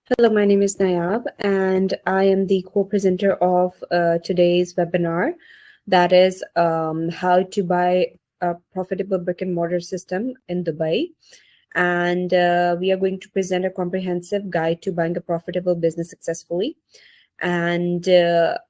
Hello, my name is Nayab, and I am the co-presenter of today's webinar. That is how to buy a profitable brick and mortar system in Dubai. And we are going to present a comprehensive guide to buying a profitable business successfully. And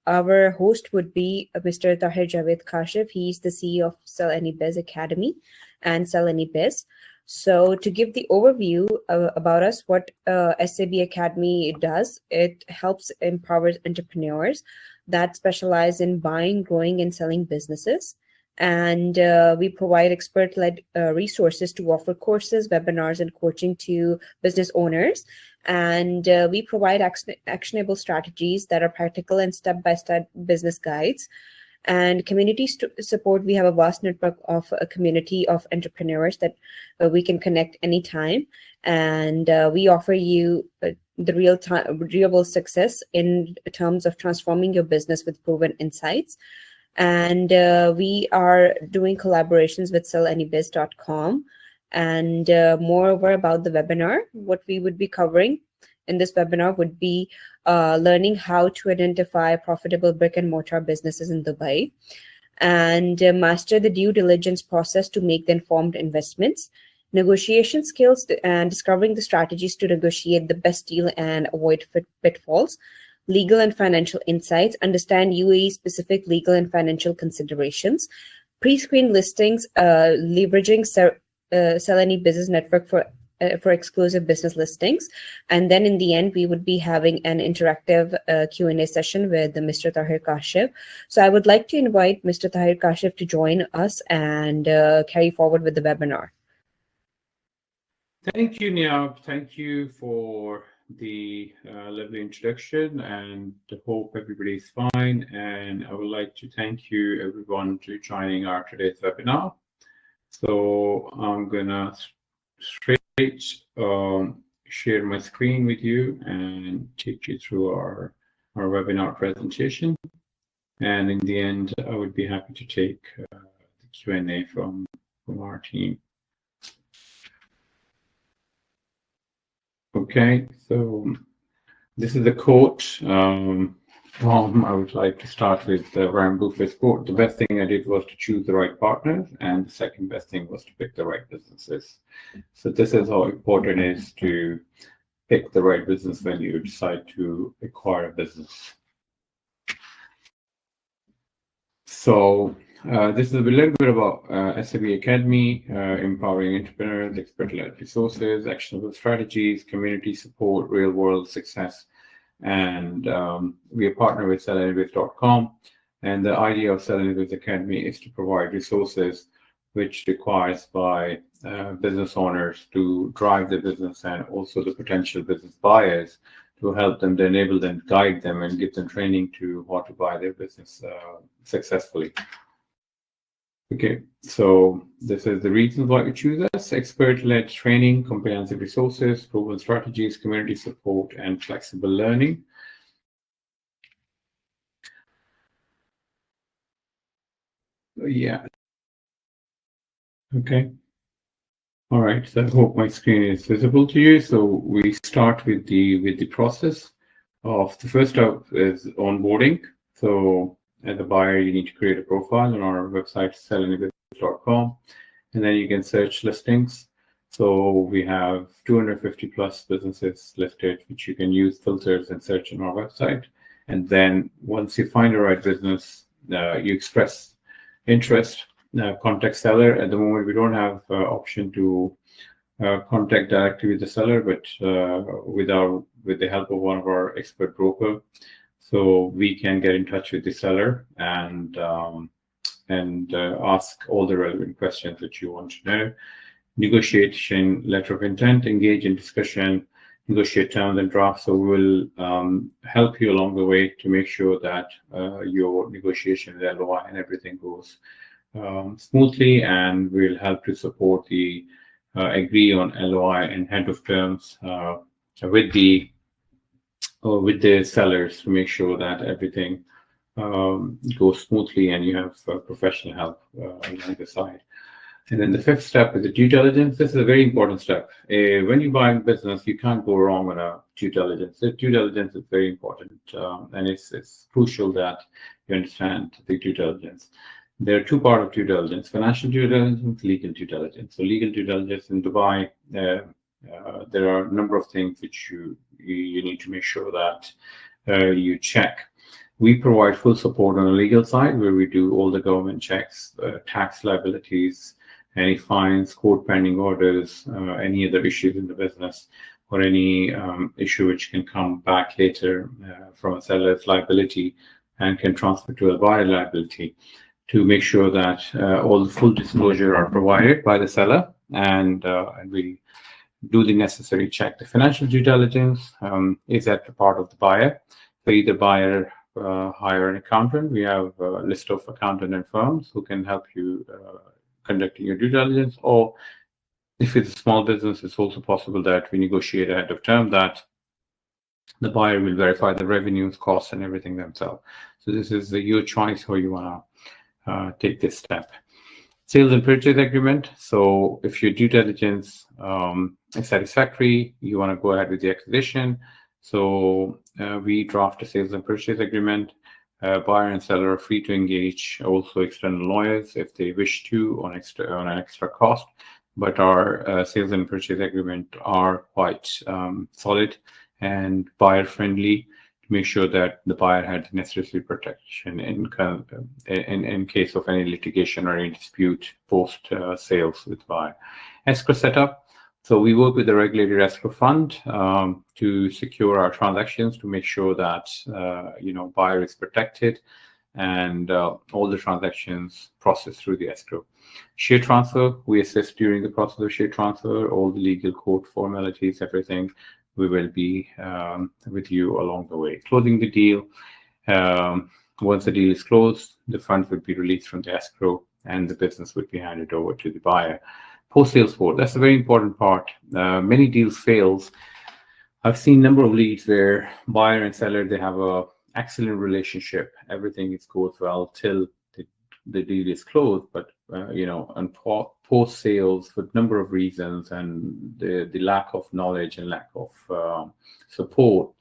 our host would be Mr. Tahir Javed Kashif. He's the CEO of Sell Any Biz Academy and Sell Any Biz. So, to give the overview about us, what SAB Academy does, it helps empower entrepreneurs that specialize in buying, growing, and selling businesses. And we provide expert led resources to offer courses, webinars, and coaching to business owners. And we provide actionable strategies that are practical and step by step business guides. And community support, we have a vast network of a community of entrepreneurs that we can connect anytime. And we offer you the real success in terms of transforming your business with proven insights. And we are doing collaborations with sellannybiz.com. And moreover, about the webinar, what we would be covering in this webinar would be learning how to identify profitable brick and mortar businesses in Dubai, and master the due diligence process to make the informed investments, negotiation skills, and discovering the strategies to negotiate the best deal and avoid pitfalls, legal and financial insights, understand UAE specific legal and financial considerations, pre-screen listings, leveraging Sell Any Business Network for exclusive business listings. And then in the end, we would be having an interactive Q&A session with Mr. Tahir Kashif. So I would like to invite Mr. Tahir Kashif to join us and carry forward with the webinar. Thank you, Niab. Thank you for the lovely introduction, and I hope everybody's fine. And I would like to thank you everyone to joining our today's webinar. So I'm gonna straight share my screen with you and take you through our webinar presentation. And in the end, I would be happy to take the Q&A from our team. Okay, so this is the quote. I would like to start with Warren Buffett's quote. The best thing I did was to choose the right partners, and the second best thing was to pick the right businesses. So this is how important it is to pick the right business when you decide to acquire a business. So this is a little bit about SAB Academy, empowering entrepreneurs, expert-led resources, actionable strategies, community support, real-world success. And we are partnered with sellannybiz.com. And the idea of Sell Any Biz Academy is to provide resources which requires by business owners to drive the business, and also the potential business buyers to help them, to enable them, guide them, and give them training to how to buy their business successfully. Okay, so this is the reasons why you choose us: expert-led training, comprehensive resources, proven strategies, community support, and flexible learning. Yeah. Okay. All right. So I hope my screen is visible to you. So we start with the process of the first step is onboarding. So as a buyer, you need to create a profile on our website, sellannybiz.com, and then you can search listings. So we have 250 plus businesses listed, which you can use filters and search on our website. And then once you find the right business, you express interest, contact seller. At the moment, we don't have option to contact directly with the seller, but with the help of one of our expert broker. So we can get in touch with the seller and ask all the relevant questions that you want to know. Negotiation letter of intent, engage in discussion, negotiate terms and drafts. So we will help you along the way to make sure that your negotiation with LOI and everything goes smoothly, and we'll help to support the agree on LOI and head of terms with the sellers to make sure that everything goes smoothly and you have professional help along the side. And then the fifth step is the due diligence. This is a very important step. When you buy a business, you can't go wrong on a due diligence. The due diligence is very important, and it's crucial that you understand the due diligence. There are two parts of due diligence: financial due diligence, legal due diligence. So legal due diligence in Dubai, there are a number of things which you need to make sure that you check. We provide full support on the legal side, where we do all the government checks, tax liabilities, any fines, court pending orders, any other issues in the business, or any issue which can come back later from a seller's liability and can transfer to a buyer liability, to make sure that all the full disclosure are provided by the seller, and we do the necessary check. The financial due diligence is at the part of the buyer. So either buyer hire an accountant. We have a list of accountant and firms who can help you conducting your due diligence, or if it's a small business, it's also possible that we negotiate ahead of term that the buyer will verify the revenues, costs, and everything themselves. So this is your choice how you want to take this step. Sales and purchase agreement. So if your due diligence is satisfactory, you want to go ahead with the acquisition. So we draft a sales and purchase agreement. Buyer and seller are free to engage also external lawyers if they wish to on an extra cost. But our sales and purchase agreement are quite solid and buyer friendly, to make sure that the buyer had necessary protection in case of any litigation or any dispute post sales with buyer. Escrow setup. So we work with the regulated escrow fund to secure our transactions, to make sure that buyer is protected and all the transactions processed through the escrow. Share transfer, we assist during the process of share transfer, all the legal court formalities, everything. We will be with you along the way. Closing the deal. Once the deal is closed, the funds would be released from the escrow and the business would be handed over to the buyer. Post-sales support, that's a very important part. Many deals fails. I've seen a number of leads where buyer and seller, they have a excellent relationship. Everything goes well till the deal is closed, but on post-sales, for a number of reasons and the lack of knowledge and lack of support,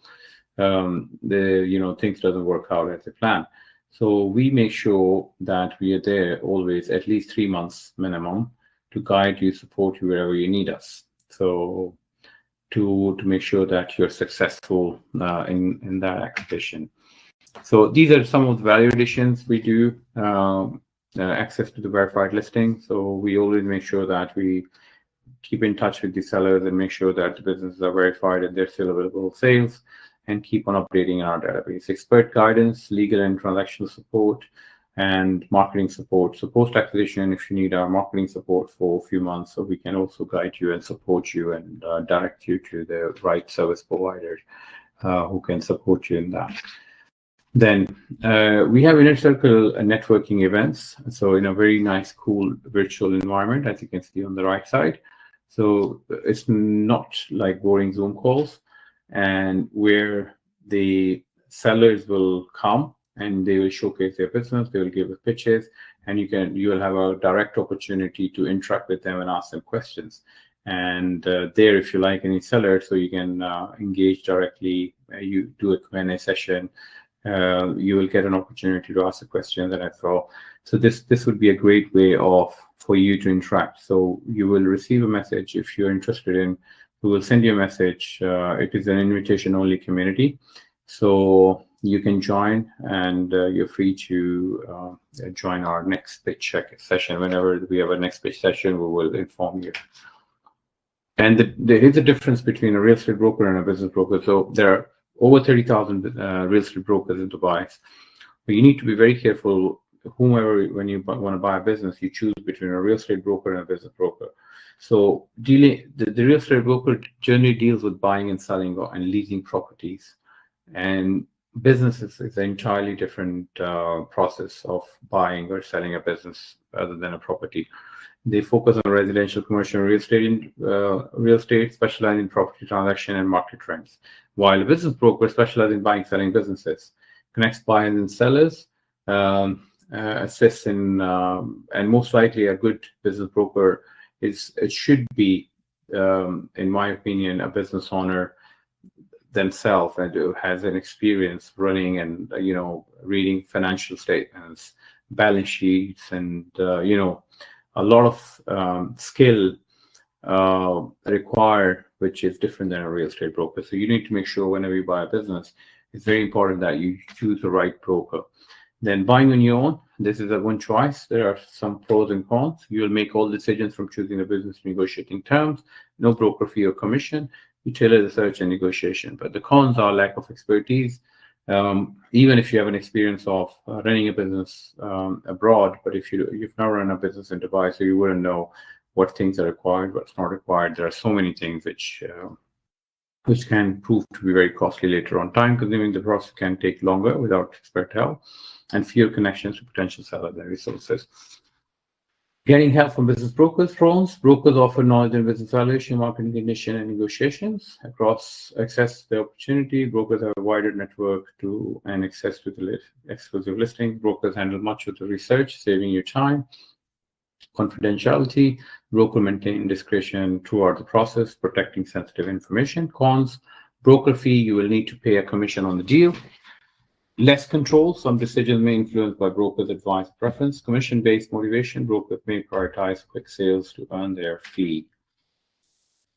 things doesn't work out as a plan. So we make sure that we are there always, at least 3 months minimum, to guide you, support you wherever you need us. So to make sure that you're successful in that acquisition. So these are some of the value additions we do. Access to the verified listing. So we always make sure that we keep in touch with the sellers and make sure that the businesses are verified and they're still available sales, and keep on updating in our database. Expert guidance, legal and transactional support, and marketing support. So post-acquisition, if you need our marketing support for a few months, so we can also guide you and support you and direct you to the right service provider who can support you in that. Then we have Inner Circle networking events. So in a very nice, cool virtual environment, as you can see on the right side. So it's not like boring Zoom calls, and where the sellers will come and they will showcase their business, they will give us pitches, and you will have a direct opportunity to interact with them and ask them questions. And there, if you like any seller, so you can engage directly, you do a Q&A session, you will get an opportunity to ask a question that I throw. So this would be a great way for you to interact. So you will receive a message if you're interested in. We will send you a message. It is an invitation-only community, so you can join, and you're free to join our next pitch check session. Whenever we have a next pitch session, we will inform you. And there is a difference between a real estate broker and a business broker. So there are over 30,000 real estate brokers in Dubai. But you need to be very careful. When you want to buy a business, you choose between a real estate broker and a business broker. So the real estate broker generally deals with buying and selling and leasing properties, and businesses is an entirely different process of buying or selling a business other than a property. They focus on residential, commercial, real estate, specializing in property transaction and market trends. While a business broker specializes in buying, selling businesses, connects buyers and sellers, assist in, and most likely a good business broker it should be, in my opinion, a business owner themselves and who has an experience running and reading financial statements, balance sheets, and a lot of skill required, which is different than a real estate broker. So you need to make sure whenever you buy a business, it's very important that you choose the right broker. Then buying on your own, this is a one choice. There are some pros and cons. You will make all decisions from choosing the business, negotiating terms, no broker fee or commission. You tailor the search and negotiation. But the cons are lack of expertise. Even if you have an experience of running a business abroad, but if you've never run a business in Dubai, so you wouldn't know what things are required, what's not required. There are so many things which can prove to be very costly later on. Time consuming, the process can take longer without expert help, and fewer connections to potential sellers and resources. Getting help from business brokers. Pros: brokers offer knowledge in business valuation, marketing condition, and negotiations. Across access to the opportunity, brokers have a wider network and access to the exclusive listings. Brokers handle much of the research, saving you time. Confidentiality: broker maintain discretion throughout the process, protecting sensitive information. Cons: broker fee, you will need to pay a commission on the deal. Less control, some decisions may influenced by brokers' advice preference. Commission-based motivation, brokers may prioritize quick sales to earn their fee.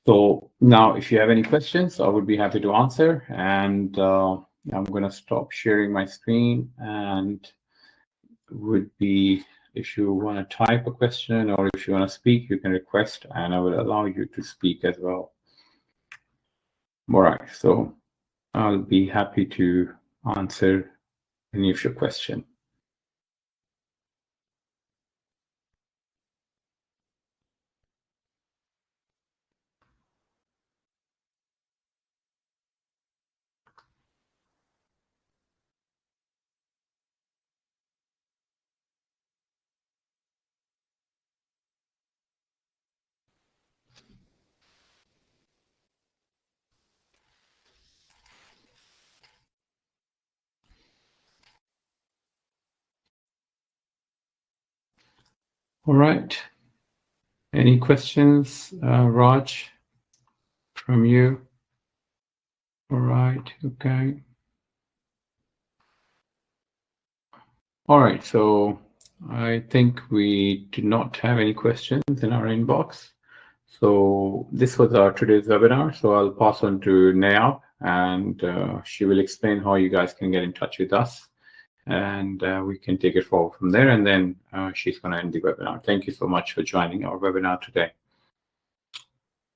So now, if you have any questions, I would be happy to answer. And I'm going to stop sharing my screen, and if you want to type a question or if you want to speak, you can request, and I will allow you to speak as well. All right, so I'll be happy to answer any of your question. All right. Any questions, Raj, from you? All right. Okay. All right. So I think we do not have any questions in our inbox. So this was our today's webinar. So I'll pass on to Nayab, and she will explain how you guys can get in touch with us, and we can take it forward from there. And then she's going to end the webinar. Thank you so much for joining our webinar today.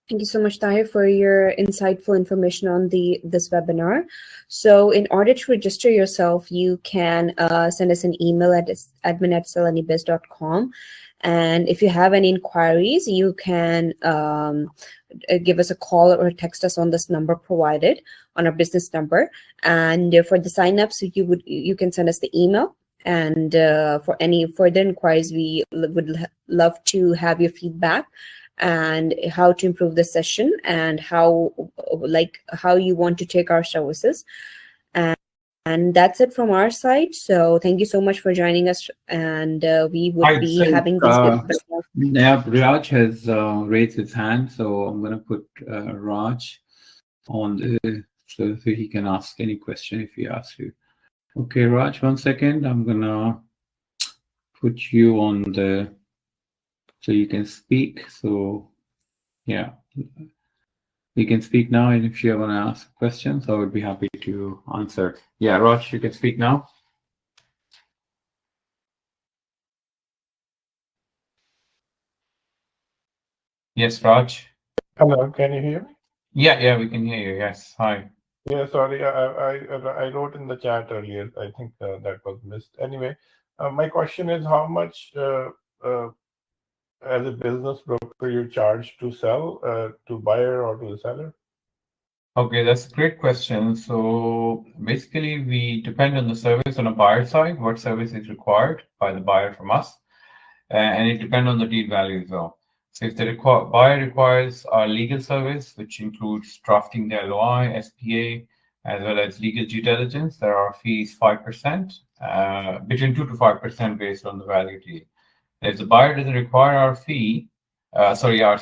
Thank you so much, Tahir, for your insightful information on this webinar. So in order to register yourself, you can send us an email at admin@salanibiz.com. And if you have any inquiries, you can give us a call or text us on this number provided on our business number. And for the signups, you can send us the email. And for any further inquiries, we would love to have your feedback and how to improve the session and how you want to take our services. And that's it from our side. So thank you so much for joining us. And we would be having these. Yeah, Raj has raised his hand, so I'm going to put Raj on so he can ask any question if he asks you. Okay, Raj, 1 second. I'm going to put you on so you can speak. So yeah, you can speak now, and if you want to ask questions, I would be happy to answer. Yeah, Raj, you can speak now. Yes, Raj. Hello, can you hear me? Yeah, we can hear you. Yes, hi. Yeah, sorry, I wrote in the chat earlier. I think that was missed. Anyway, my question is how much as a business broker you charge to sell to buyer or to the seller? Okay, that's a great question. So basically, we depend on the service on a buyer side, what service is required by the buyer from us, and it depends on the deal value as well. So if the buyer requires our legal service, which includes drafting the LOI, SPA, as well as legal due diligence, there are fees 5%, between 2 to 5% based on the value deal. If the buyer doesn't require our fee, our